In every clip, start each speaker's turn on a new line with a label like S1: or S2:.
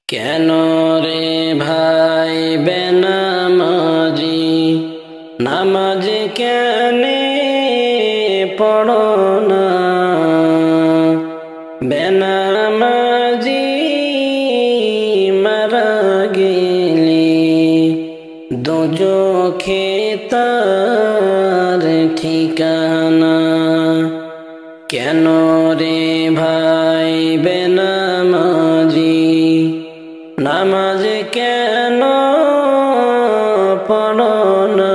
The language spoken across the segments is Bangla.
S1: কেন রে ভাই বেনামাজি, নামাজ কেনে পড়ো না? বেনামাজি মারা গেলে দোজখে তার ঠিকানা। কেন রে ভাই বেনামাজি, নামাজ কেন পড়ো না?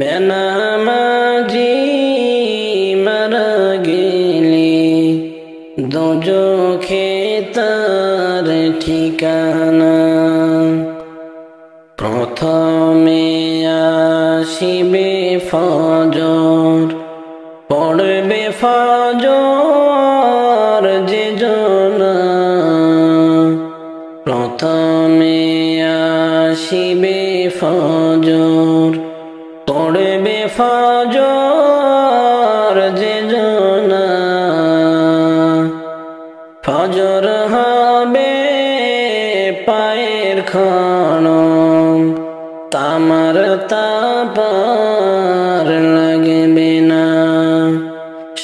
S1: বেনামাজি মারা গেলে দোজখে তার ঠিকানা। প্রথমে আসিবে ফজর, পড়বে ফজর যে জনা। প্রথমে আসিবে ফজর, পড়বে ফজর যে জনা। ফজর হবে পায়ের খড়ম, তামার তাপার লাগবে না।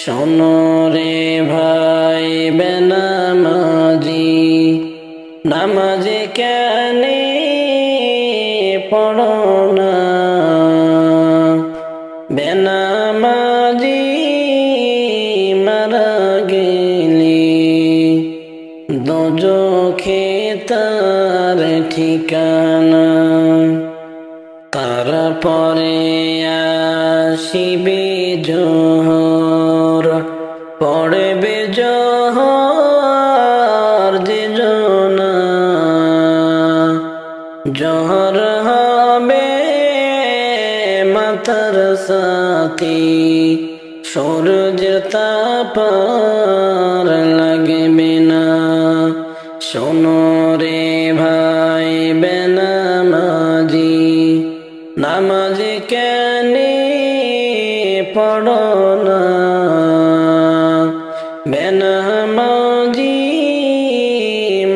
S1: শোনো রে ভাই বেনামাজি, নামাজ কেনে পড়ো না? বেনামাজি মারা গেলে দোজখে তার ঠিকানা। তারপরে আসিবে জোহর, পড়বে জোহর যে জনা। জোহর হবে মাথার সাথে, সূর্যের তাপার লাগবে না। শোনো রে ভাই বেনামাজি, নামাজ কেনে পড়ো না? বেনামাজি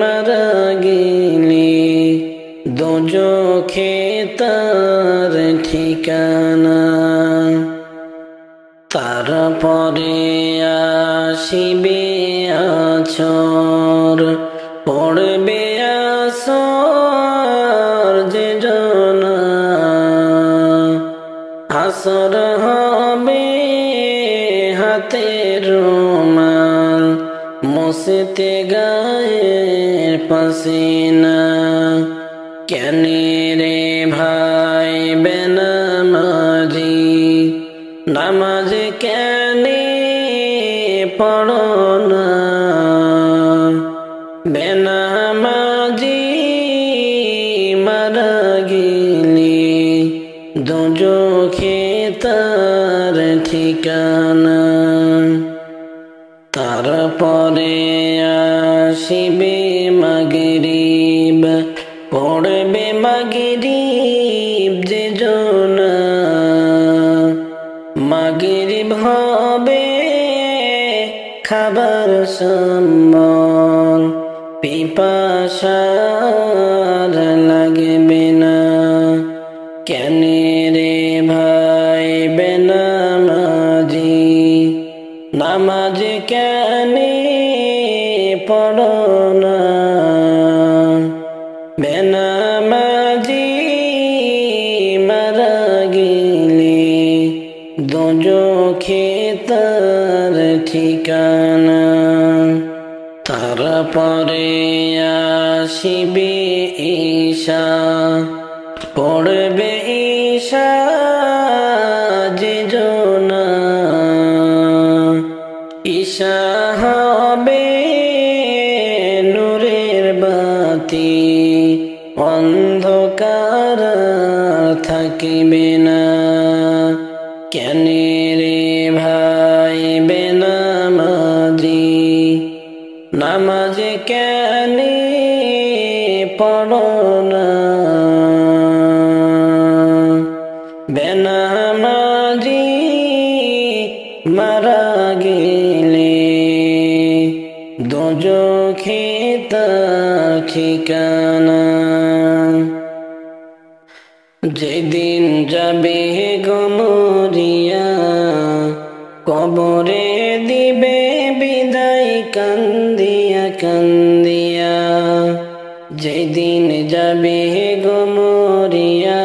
S1: মারা গেলে দোজখে তার ঠিকানা। তারপরে আসিবে আছর, পড়বে আসর যে জনা। আসর হবে হাতের রুমাল, মুছতে গায়ের পাসিনা। কেনে রে ভাই বেনামাজি, নামাজ কেনে পড়ো না? বেনামাজি মারা গেলে দোজখে তার ঠিকানা। তারপরে আসিবে মাগরিব, পড়বে মাগরিব যে জনা। মাগরিব হবে খাবার সম্বল, পিপাসার লাগবে না। কেনে রে ভাই বেনামাজি, নামাজ কেনে পড়ো না? বেনামাজি মারা গেলে দোজখে তার ঠিকানা। তারপরে আসিবে ঈশা, পড়বে ঈশা যে জনা। ঈশা হবে নূরের বাতি, অন্ধকার থাকিবে না। কেনে রে ভাই বেনামাজি, নামাজ কেনে পড়ো না? বেনামাজি মারা গেলে দোজ চোখে তার ঠিকানা। যেদিন যাবে গো মরিয়া কবরে দিবে বিদায় কান্দিয়া কান্দিয়া। যেদিন যাবে গো মরিয়া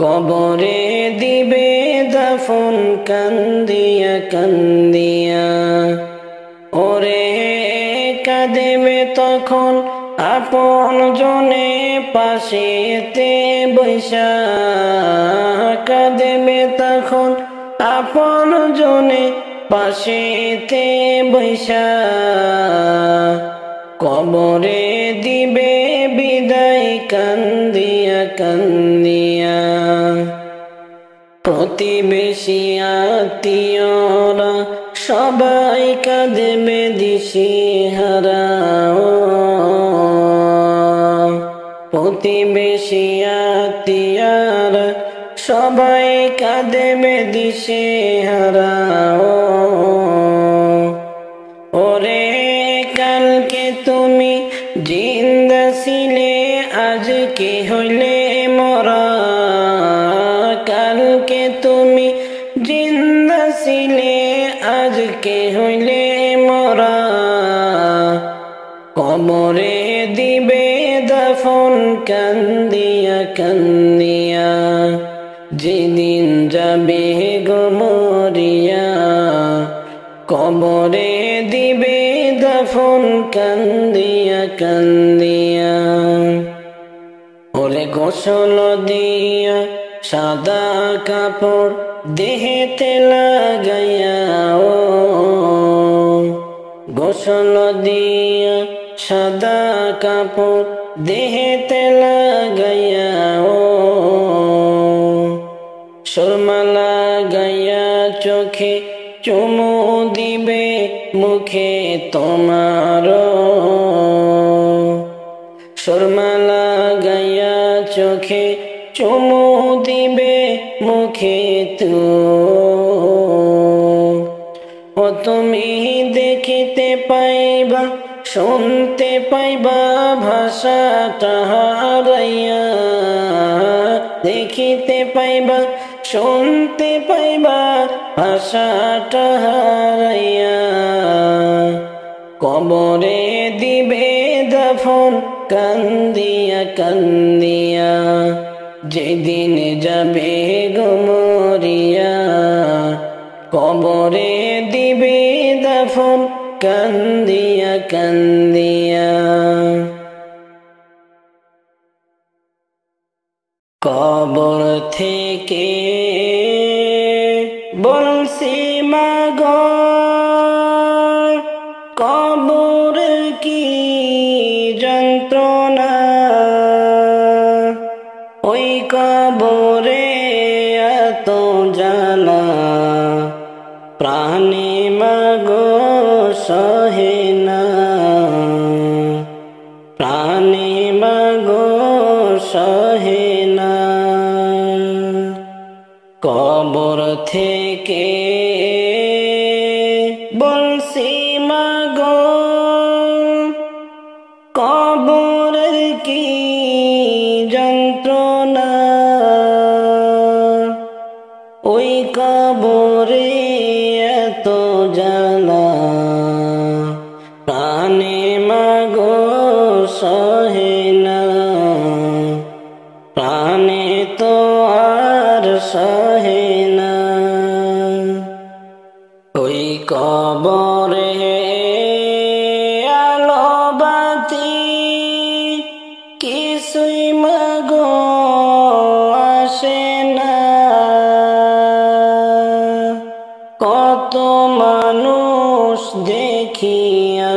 S1: কবরে দিবে দাফন কান্দিয়া কান্দিয়া। ওরে কাঁদেবে তখন আপন জনে পাশেতে বৈশা। কাঁদেবে তখন আপন জনে পাশেতে বৈশা। কবরে দিবে বিদায় কান্দিয়া কান্দিয়া। প্রতিবেশী আত্মীয়রা সবাই কাঁদেবে দিশেহারা। প্রতিবেশী আত্মীয়রা সবাই কাঁদেবে দিশেহারা। ওরে কালকে তুমি জিন্দা ছিলে আজকে হইলে মরা। কালকে তুমি জিন্দা ছিলে আজকে হইলে মরা। কবরে দিবে দাফন কান্দিয়া কান্দিয়া। যেদিন যাবে গো মরিয়া কবরে দিবে দাফন কান্দিয়া কান্দিয়া। ওরে গোসল দিয়া সাদা কাপড় দেহেতে লাগাইয়া। ও গোসল দিয়া সাদা কাপড় দেহেতে লাগাইয়া। ও সুরমা লাগাইয়া চোখে চুমু দিবে মুখে তোমার। সুরমা লাগাইয়া চোখে চুমু দিবে মুখে তো। ও তুমি দেখিতে পাইবা শুনতে পাইবা ভাষাটা হারাইয়া। দেখিতে পাইবা শুনতে পাইবা ভাষাটা হারাইয়া। কবরে দিবে দাফন কান্দিয়া কান্দিয়া। যেদিন যাবে গো মরিয়া কবরে দিবে দাফন কান্দিয়া কান্দিয়া। কবর থেকে বলছি মাগো কবর কি যন্ত্রণা। ওই কবরে এত জ্বালা প্রাণে মাগো সহে না। প্রাণে মাগো সহে না। কবর থেকে বলছি মাগো কবরের কি যন্ত্রণা। ওই কবরে এত জ্বালা প্রাণে মাগো সহে না। প্রাণে তো আর সহে না। ওই কবরে আলো বাতি কিছুই মাগো আসে না। কত মানুষ দেখি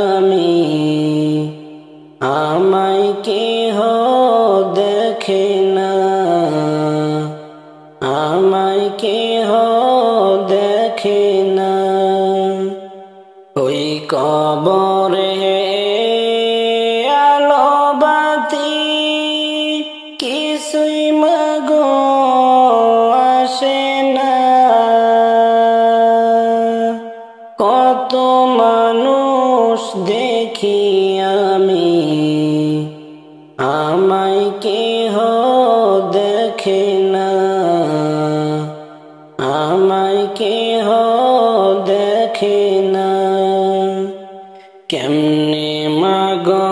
S1: আমি আমায় কেহ দেখে না। আমায় কেহ দেখে না। ওই কবরে আলো বাতি কিছুই মাগো আসে না। কত মানুষ দেখি আমি, আমায় কেহ দেখে না, আমায় কেহ দেখে না। কেমনে মাগো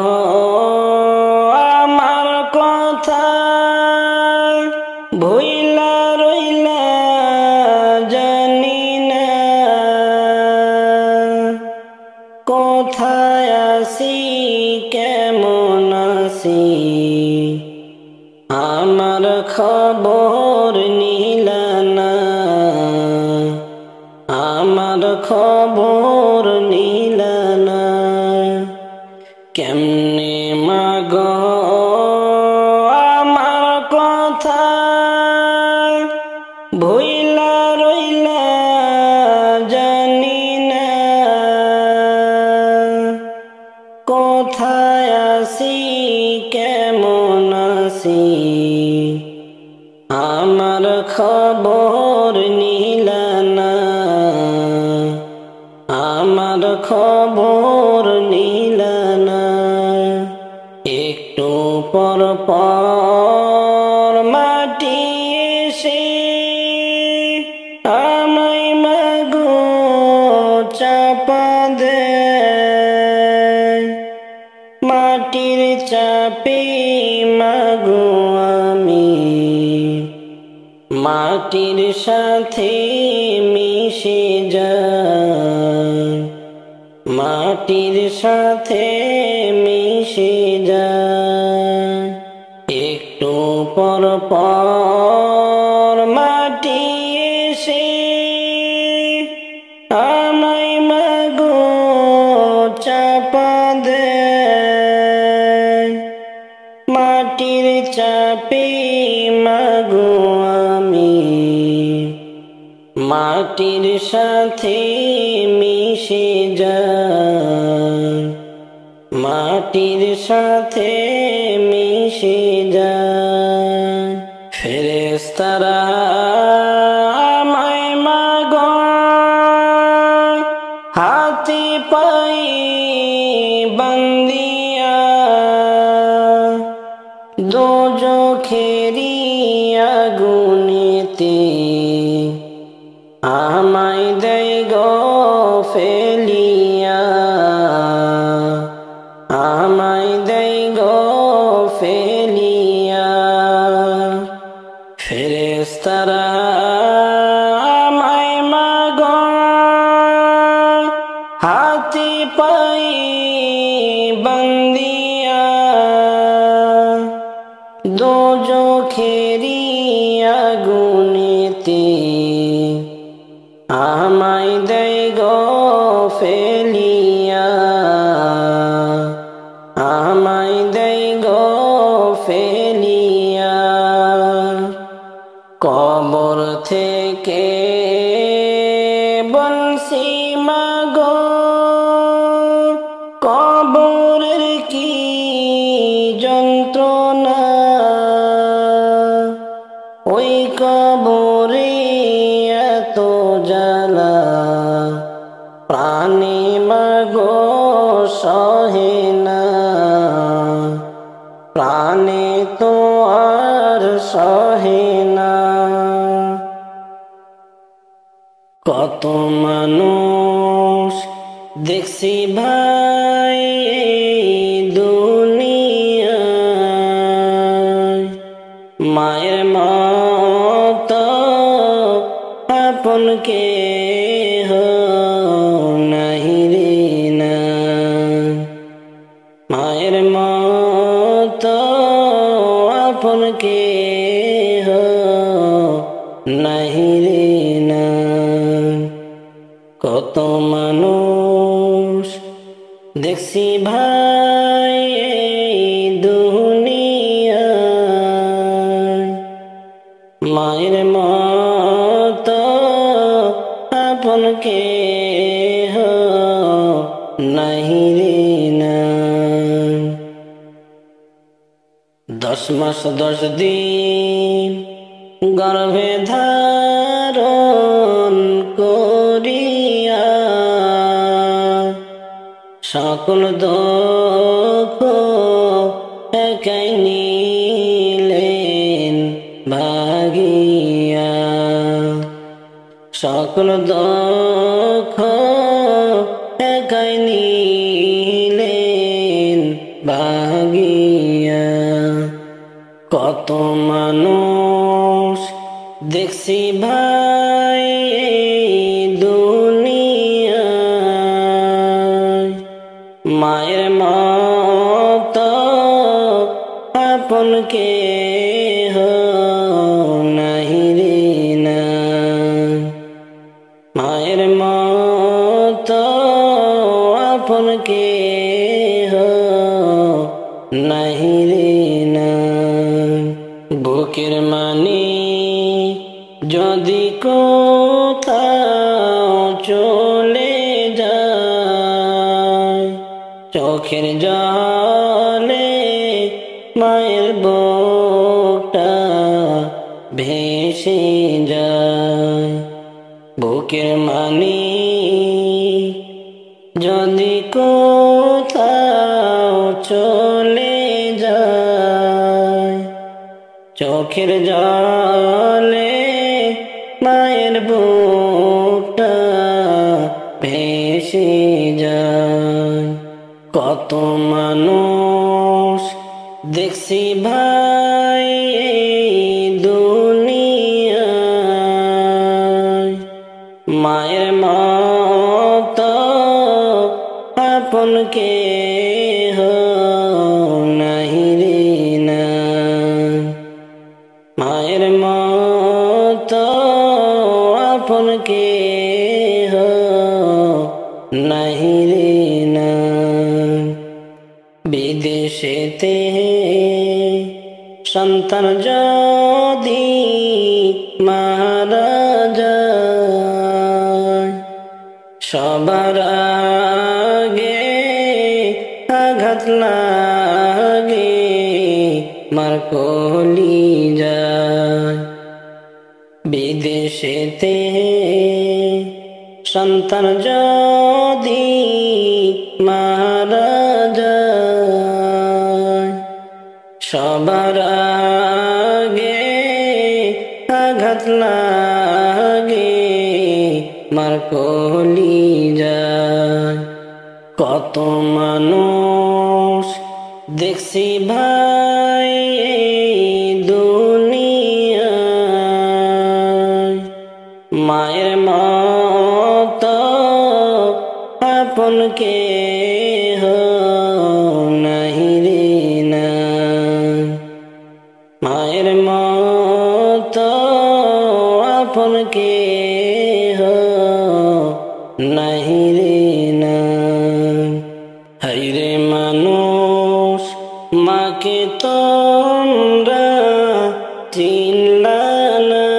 S1: আমার কথা ভুইলা রইলা জানি না, কোথায় আছি কেমন আছি আমার খবর নিলা না, আমার খবর নিলা না। কেমনে মাগো আমার কথা ভুইলা রইলা জানি না, কোথায় আছি কেমন আছি আমার খবর নিলা না, আমার খবর নিলা না। একটু পর পর মাটি এসে আমায় মাগো চাপা দেয়, মাটির চাপে মাগো আমি মাটির সাথে মিশে যাই, মাটির সাথে মিশে যাই। একটু পর পর মাটি এসে আমায় মাগো চাপা দেয়, মাটির চাপে মাগো আমি মাটির সাথে মিশে যাই, মাটির সাথে মিশে যাই। ফেরেশতারা আমায় মাগো হাতে পায়ে বান্ধিয়া দোজখেরি আগুনেতে আমায় দেয় গো ফেলিয়া, আমায় দেয় গো ফেলিয়া। ফেরেশতারা আমায় মাগো হাতে পায়ে বান্ধিয়া দোজখেরি আগুনেতে আমায় দেয় গো ফেলিয়া, আমায় দেয় গো ফেলিয়া। কবর থেকে বলছি মাগো কবরের কি যন্ত্রণা, ওই কবরে এত জ্বালা প্রাণে মাগো সহে না, প্রাণে তো আর সহে না। কত মানুষ দেখছি ভাই দুনিয়ায়, মায়ের মতো আপন কেহ নাহি রে না, মায়ের মতো আপন কেহ নাহি রে না। কত মানুষ দেখছি ভাই দুনিয়ায়, মায়ের মতো আপন কেহ নাহি রে না। 10 মাস 10 দিন গর্ভে ধারণ করিয়া সকল দুঃখ একাই নিলেন ভাগিয়া, সকল দুঃখ একাই নিলেন ভাগিয়া। কত মানুষ দেখছি ভাই দুনিয়ায়, মায়ের মত আপন কেহ নাহি রে নাই, মায়ের মত আপন কেহ নাহি রে নাই। বুকের মানি যদি কোথাও চলে যায়, চোখের জলে মায়ের বুকটা ভেসে যায়। বুকের মানি যদি কোথাও চলে যায়, চোখের জলে মায়ের বুকটা ভেসে যায়। কত মানুষ দেখছি ভাই দুনিয়ায়, মায়ের মত আপন কেহ নাহি রে নাই, মায়ের মত আপন কেহ নাহি রে নাই। বিদেশেতে সন্তান যদি মারা যায়, সবার আগে আঘাত লাগে মার কলিজায়। বিদেশেতে সন্তান যদি মারা যায়, সবার আগে আঘাত লাগে মার কলিজায়। কত মানুষ দেখছি ভাই দুনিয়ায়, মায়ের মত আপন কেহ নাহি রে নাই, মায়ের মত আপন কেহ নাহি রে নাই। হায়রে মানুষ মাকে তোমরা চিনলা না,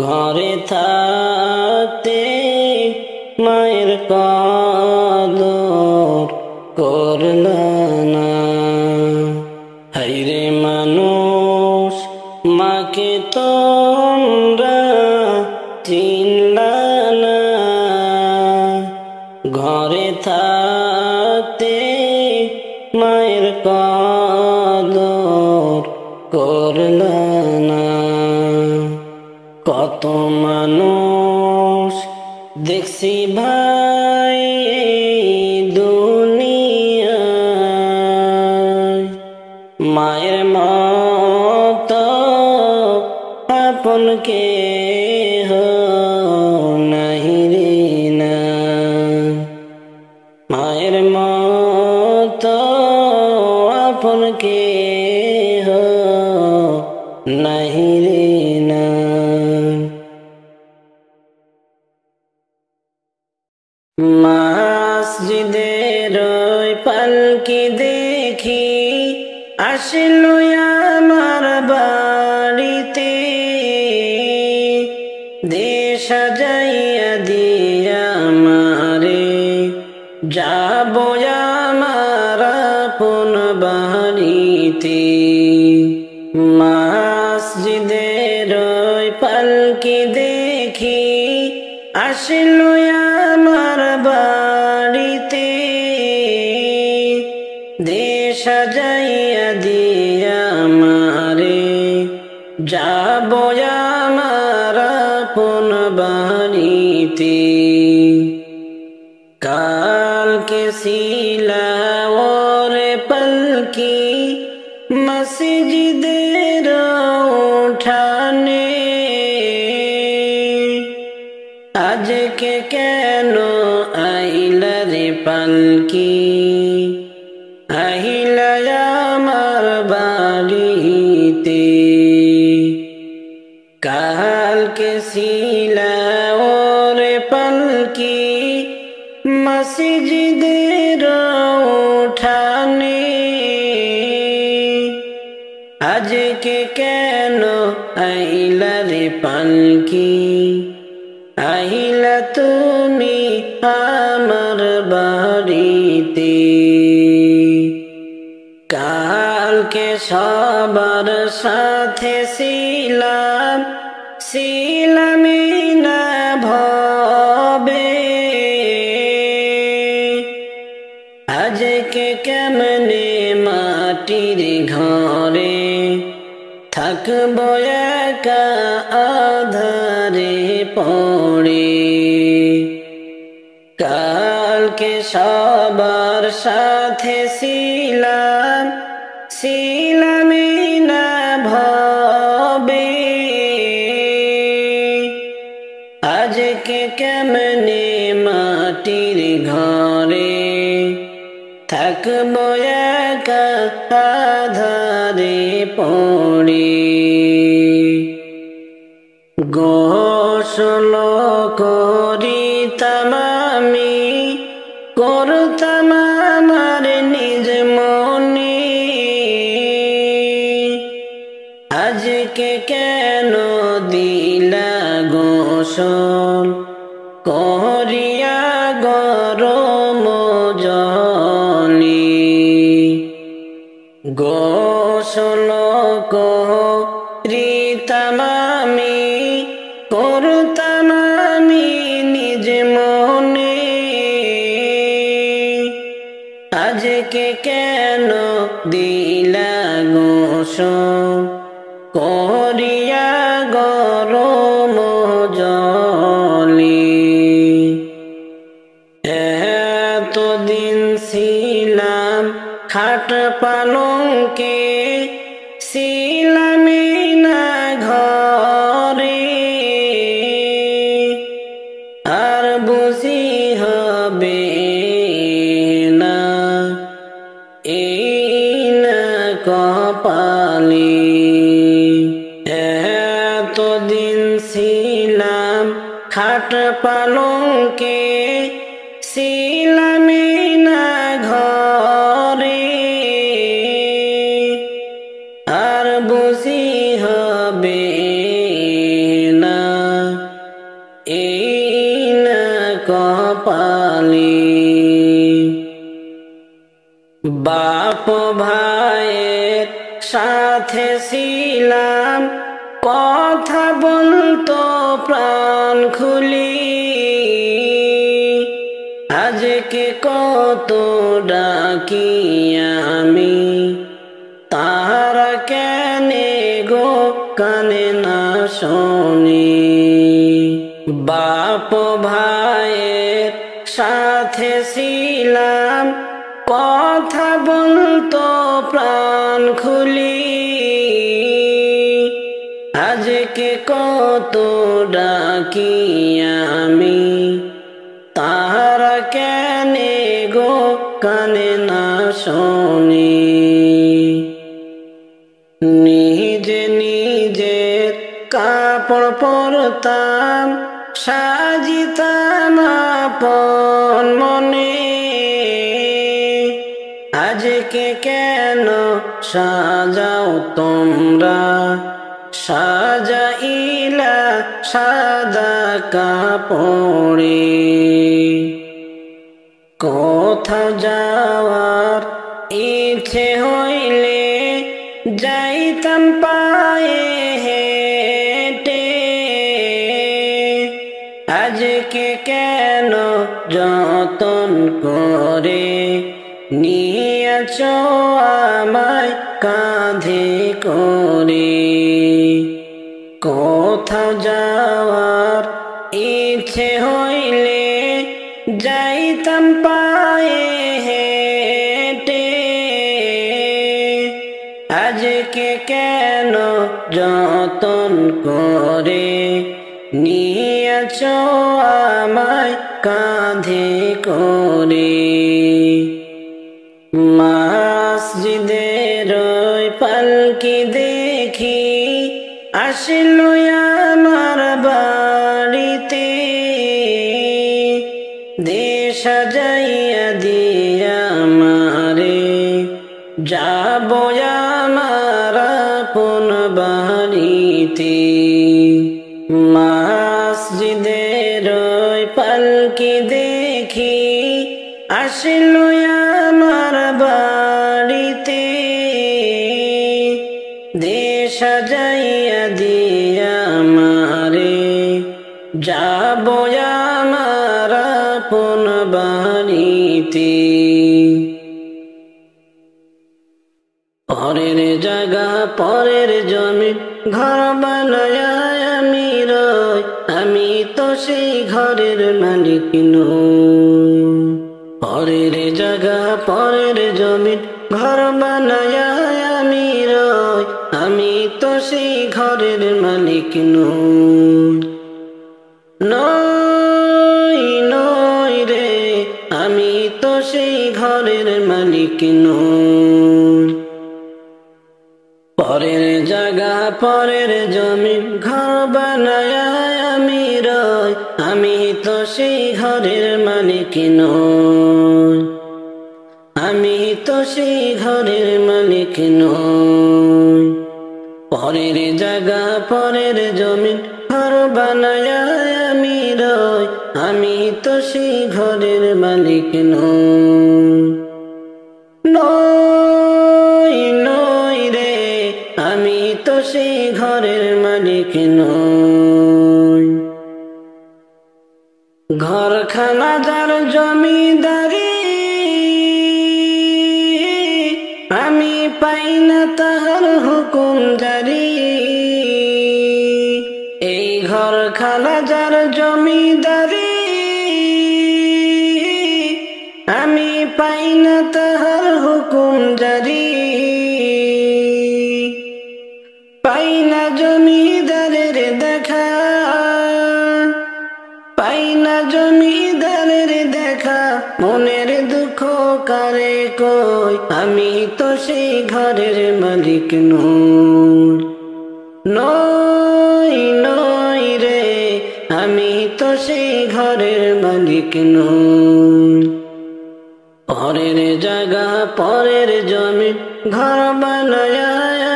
S1: ঘরে থাকতে মায়ের কদর করলা না। হায়রে মানুষ মাকে তোমরা চিনলা না, ঘরে থাকতে মায়ের কদর করলা না। কত মানুষ দেখছি ভাই দুনিয়ায়, মায়ের মত আপন কেহ নাহি রে নাই, মায়ের মত আপন কেহ নাহি রে নাই। মসজিদের ওই পালকি দেখি আসলো আমার বাড়িতে, দেশ সাজাইয়া দিয়া আমারে যাব আমার আপন বাড়িতে। মসজিদের ওই পালকি দেখি আসলো আমার বাড়ি দে সাজাইয়া দিয়া আমারে যাব আমার আপন বাড়িতে কালকে সিলাওরে পালকি মসজিদের উঠানে আজকে কেন আইলা রে পালকি আহিলা আমার বাড়িতে কালকে সিলাওরে পালকি মসজিদের উঠানে আজকে কেন আইলা রে পালকি আহিলা তুমি আমার বাড়িতে কালকে সবার সাথে ছিলামই না ভবে আজকে কেমনে মাটির ঘরে থাকবো একা আধারে পড়ে কালকে সবার সাথে ছিলামই না ভবে আজকে কেমনে মাটির ঘরে থাকবো একা আধারে পড়ে গোসল করিতাম আমি করতাম আমার নিজ মনে আজকে কেন দিলা গোসল করিয়া গরম জলে গোসল করিতাম আমি করতাম আমি নিজ মনে আজকে কেন দিলা গোসল করিয়া গরম জলে এতদিন ছিলাম খাট পালঙ্কে ছিলামই না ঘরে আর বুঝি হবে না এই না কপালে এতদিন ছিলাম খাট পালঙ্কে ছিলামই না ঘরে আর বুঝি হবে না এই না কপালে বাপ ভাইয়ের সাথে ছিলাম কথা বলতো প্রাণ খুলি আজকে কত ডাকি আমি তারা কেনে গো কানে না শোনে বাপ ভাইয়ের সাথে ছিলাম কথা বলতো প্রাণ খুলি আজকে কত ডাকি আমি তারা কেনে গো কানে না শোনে নিজে নিজের কাপড় পরতাম সাজিতাম আপন মনে আজকে কেন সাজাও তোমরা সাজাইলা সাদা কাপড়ে কোথাও যাওয়ার ইচ্ছে হইলে যাইতাম পায়ে হেঁটে আজকে কেন যতন করে নিয়েছ আমায় কাঁধে করে। কোথাও যাওয়ার ইচ্ছে হইলে যাইতাম পায়ে হেঁটে, আজকে কেন যতন করে নিয়েছ আমায় কাঁধে করে। মসজিদের ওই পালকি দেখি আসলো আমার বাড়িতে, দেশ সাজাইয়া দিয়া আমারে যাব আমার আপন বাড়িতে। মসজিদের ওই পালকি দেখি আসলো আমার বাড়িতে, দেশ সাজাইয়া দিয়া আমারে যাব আমার আপন বাড়িতে। পরের জায়গা পরের জমি ঘর বানায় আমি রই, আমি তো সেই ঘরের মালিক নই। পরের জায়গা পরের জমি ঘর বানায় আমি রই, আমি তো সেই ঘরের মালিক নই। নই নই রে, আমি তো সেই ঘরের মালিক নই। পরের জায়গা পরের জমি ঘর বানায় আমি রই, আমি তো সেই ঘরের মালিক নই। আমি তো সেই ঘরের মালিক নই। পরের জায়গা পরের জমি ঘর বানায় আমি রই, আমি তো সেই ঘরের মালিক নই। নই নই রে, আমি তো সেই ঘরের মালিক নই। ঘরখানা যার জমিদারি আমি পাই না তাহার হুকুম জারি। এই ঘরখানা যার জমিদারি আমি পাই না তাহার হুকুম জারি। পাই না জমিদারের দেখা, পাই না জমিদারের দেখা, মনের দুঃখ কারে কই, আমি তো সেই ঘরের মালিক নই। নই নই রে, আমি তো সেই ঘরের মালিক নই। পরের জায়গা পরের জমি ঘর বানায়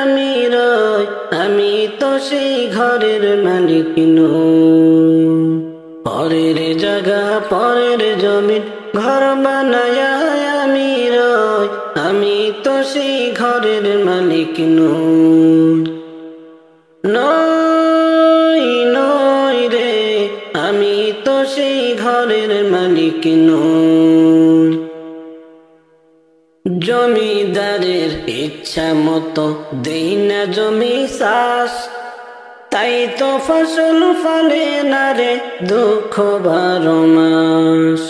S1: আমি রই, আমি তো সেই ঘরের মালিক নই। পরের জায়গা পরের জমি ঘর বানায় আমি রই, আমি তো সেই ঘরের মালিক নই। নই নই রে, আমি তো সেই ঘরের মালিক নই। জমিদারের ইচ্ছা মতো দেই না জমি চাষ, তাই তো ফসল ফলে না রে দুঃখ 12 মাস।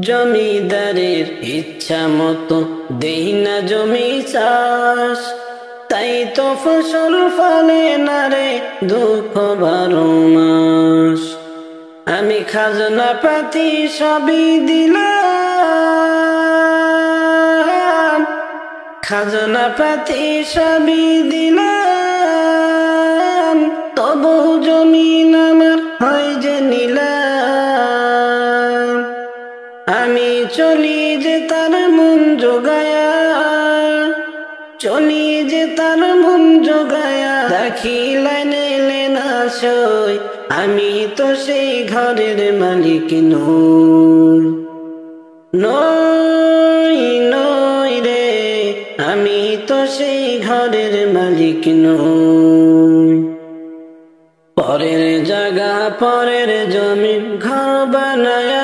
S1: জমিদারের ইচ্ছা মতো দেই না জমি চাষ, তাই তো ফসল ফলে না রে দুঃখ 12 মাস। আমি খাজনা পাতি সবই দিলাম, খাজনা পাতি সবই দিলাম, তবু জমিন আমার হয় যে নিলাম। আমি চলি যে তার মন জোগায়া, চলি যে তার মন জোগায়া, দেখি লাইনে লেনা সই, আমি তো সেই ঘরের মালিক নই। নই নই রে, আমি তো সেই ঘরের মালিক নই। পরের জায়গা পরের জমি ঘর বানায়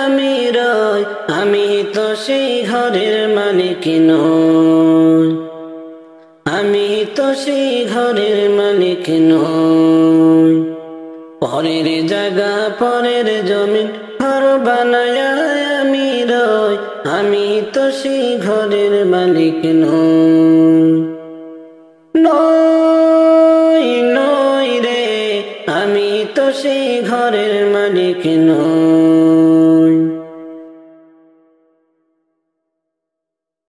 S1: আমি রই, আমি তো সেই ঘরের মালিক নই, আমি তো সেই ঘরের মালিক নই। পরের জায়গা পরের জমিন ঘর বানায়া আমি রই, আমি তো সেই ঘরের মালিক নই। নই নই রে, আমি তো সেই ঘরের মালিক নই।